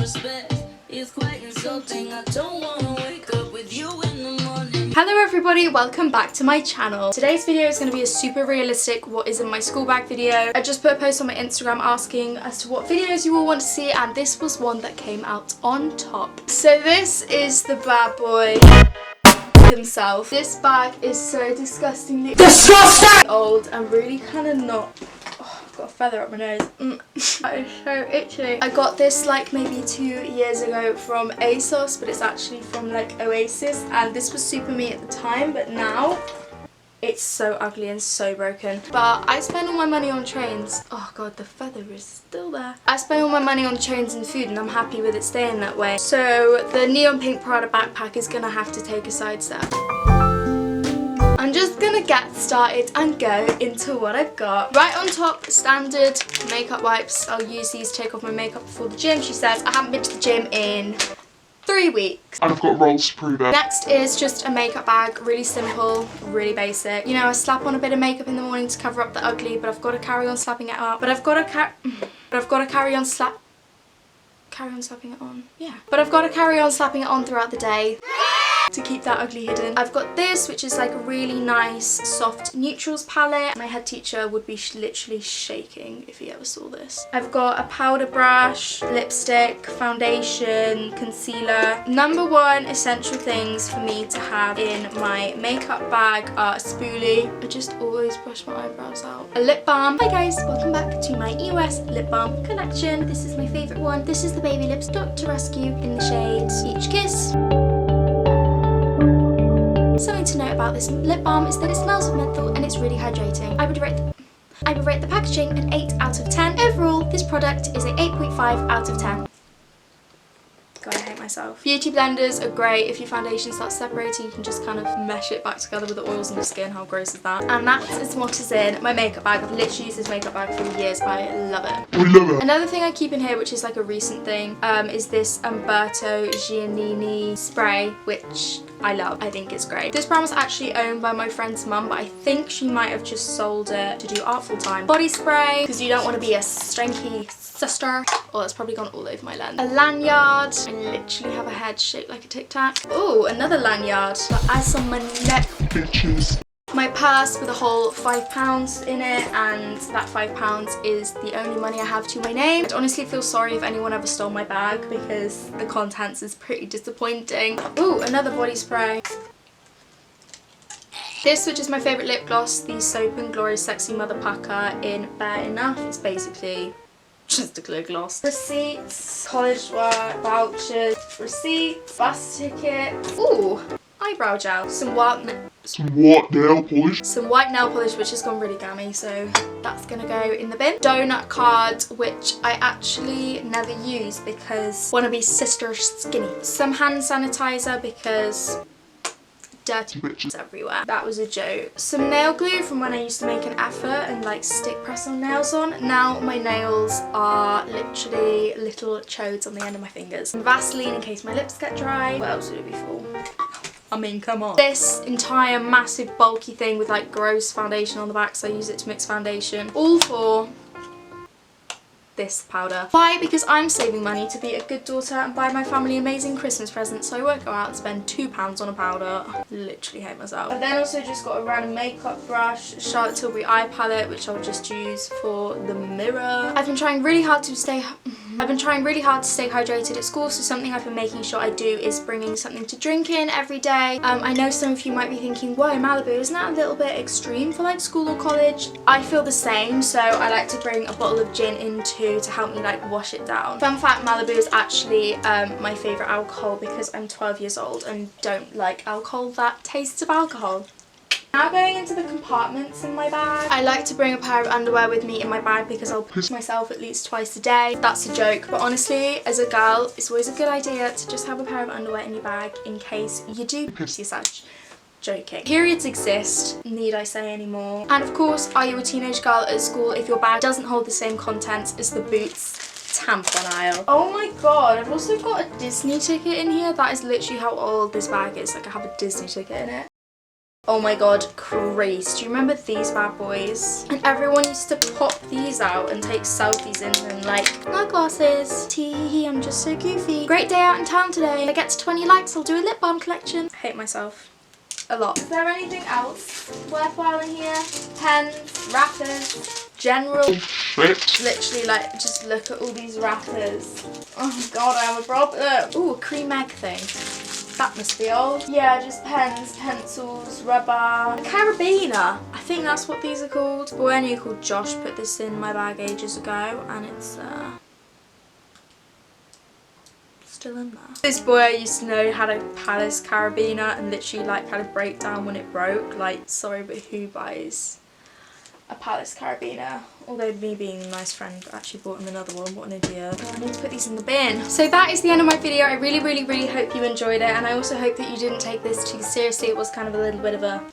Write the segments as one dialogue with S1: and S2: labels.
S1: respect is quite insulting. I don't wanna wake up with you in the morning.
S2: Hello everybody, welcome back to my channel. Today's video is going to be a super realistic what is in my school bag video. I just put a post on my Instagram asking as to what videos you all want to see, and this was one that came out on top. So this is the bad boy himself. This bag is so disgustingly old and really kind of not. Got a feather up my nose. That is so itchy. I got this like maybe 2 years ago from ASOS, but it's actually from like Oasis, and this was super me at the time, but now it's so ugly and so broken. But I spend all my money on trains. Oh god, the feather is still there. I spend all my money on trains and food, and I'm happy with it staying that way. So the neon pink Prada backpack is gonna have to take a sidestep. I'm just gonna get started and go into what I've got. Right on top, standard makeup wipes. I'll use these to take off my makeup before the gym. She says I haven't been to the gym in 3 weeks.
S3: And I've got rolls to prove it.
S2: Next is just a makeup bag, really simple, really basic. You know, I slap on a bit of makeup in the morning to cover up the ugly, but I've got to carry on slapping it up. But I've got to carry on slapping it on. Yeah. But I've got to carry on slapping it on throughout the day to keep that ugly hidden. I've got this, which is like a really nice soft neutrals palette. My head teacher would be literally shaking if he ever saw this. I've got a powder brush, lipstick, foundation, concealer. Number one essential things for me to have in my makeup bag are a spoolie. I just always brush my eyebrows out. A lip balm. Hi guys, welcome back to my EOS lip balm collection. This is my favourite one. This is the Baby Lips Dr. Rescue in the shade Peach Kiss. Something to note about this lip balm is that it smells of menthol and it's really hydrating. I would rate the packaging an 8 out of 10. Overall, this product is a 8.5 out of 10. God, I hate myself. Beauty blenders are great. If your foundation starts separating, you can just kind of mesh it back together with the oils on your skin. How gross is that? And that is what is in my makeup bag. I've literally used this makeup bag for years. I love it.
S3: We love it.
S2: Another thing I keep in here, which is like a recent thing, is this Umberto Giannini spray, which I love. I think it's great. This brand was actually owned by my friend's mum, but I think she might have just sold it to do art full time. Body spray, because you don't want to be a stranky sister. Oh, that's probably gone all over my lens. A lanyard. I literally have a head shaped like a Tic Tac. Oh, another lanyard that has on my neck.
S3: Bitches.
S2: My purse with a whole £5 in it, and that £5 is the only money I have to my name. I'd honestly feel sorry if anyone ever stole my bag because the contents is pretty disappointing. Ooh, another body spray. This, which is my favourite lip gloss, the Soap and Glory Sexy Mother Pucker in Bare Enough. It's basically just a clear gloss. Receipts, college work, vouchers, receipts, bus tickets. Ooh, eyebrow gel. Some white
S3: nail polish.
S2: Some white nail polish, which has gone really gammy, so that's gonna go in the bin. Donut card, which I actually never use because I want to be sister skinny. Some hand sanitizer because dirty bitches everywhere. That was a joke. Some nail glue from when I used to make an effort and like stick press on nails on. Now my nails are literally little chodes on the end of my fingers. Some Vaseline in case my lips get dry. What else would it be for? I mean, come on. This entire massive bulky thing with like gross foundation on the back, so I use it to mix foundation. All for this powder. Why? Because I'm saving money to be a good daughter and buy my family amazing Christmas presents, so I won't go out and spend £2 on a powder. I literally hate myself. I've then also just got a random makeup brush, Charlotte Tilbury eye palette, which I'll just use for the mirror. I've been trying really hard to stay hydrated at school, so something I've been making sure I do is bringing something to drink in every day. I know some of you might be thinking, whoa, Malibu, isn't that a little bit extreme for like school or college? I feel the same, so I like to bring a bottle of gin in too to help me like wash it down. Fun fact, Malibu is actually my favourite alcohol because I'm 12 years old and don't like alcohol that tastes of alcohol. Now going into the compartments in my bag. I like to bring a pair of underwear with me in my bag because I'll piss myself at least twice a day. That's a joke, but honestly, as a girl, it's always a good idea to just have a pair of underwear in your bag in case you do piss yourself. Joking. Periods exist, need I say any more? And of course, are you a teenage girl at school if your bag doesn't hold the same contents as the Boots tampon aisle? Oh my god, I've also got a Disney ticket in here. That is literally how old this bag is. Like, I have a Disney ticket in it. Oh my god, crease. Do you remember these bad boys? And everyone used to pop these out and take selfies in them like, no glasses, tee, I'm just so goofy. Great day out in town today. If I get to 20 likes, I'll do a lip balm collection. I hate myself a lot. Is there anything else worthwhile in here? Pens, wrappers, general. Literally, like, just look at all these wrappers. Oh god, I have a problem. Ooh, a cream egg thing. That must be old. Yeah, just pens, pencils, rubber. Carabiner. I think that's what these are called. A boy I knew called Josh put this in my bag ages ago, and it's still in there. This boy I used to know had a Palace carabiner and literally like had a breakdown when it broke. Like, sorry, but who buys a Palace carabiner? Although me being a nice friend actually bought him another one. What an idiot. Oh, I need to put these in the bin. So that is the end of my video. I really hope you enjoyed it, and I also hope that you didn't take this too seriously. It was kind of a little bit of a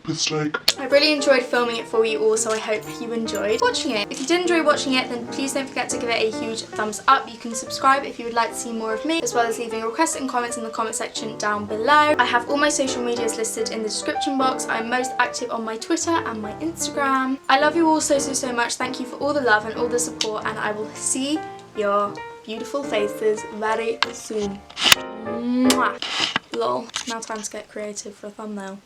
S2: piss take. I really enjoyed filming it for you all, so I hope you enjoyed watching it. If you did enjoy watching it, then please don't forget to give it a huge thumbs up. You can subscribe if you would like to see more of me, as well as leaving requests and comments in the comment section down below. I have all my social medias listed in the description box. I'm most active on my Twitter and my Instagram. I love you all so much. Thank you for all the love and all the support, and I will see your beautiful faces very soon. Mwah. Lol. Now time to get creative for a thumbnail.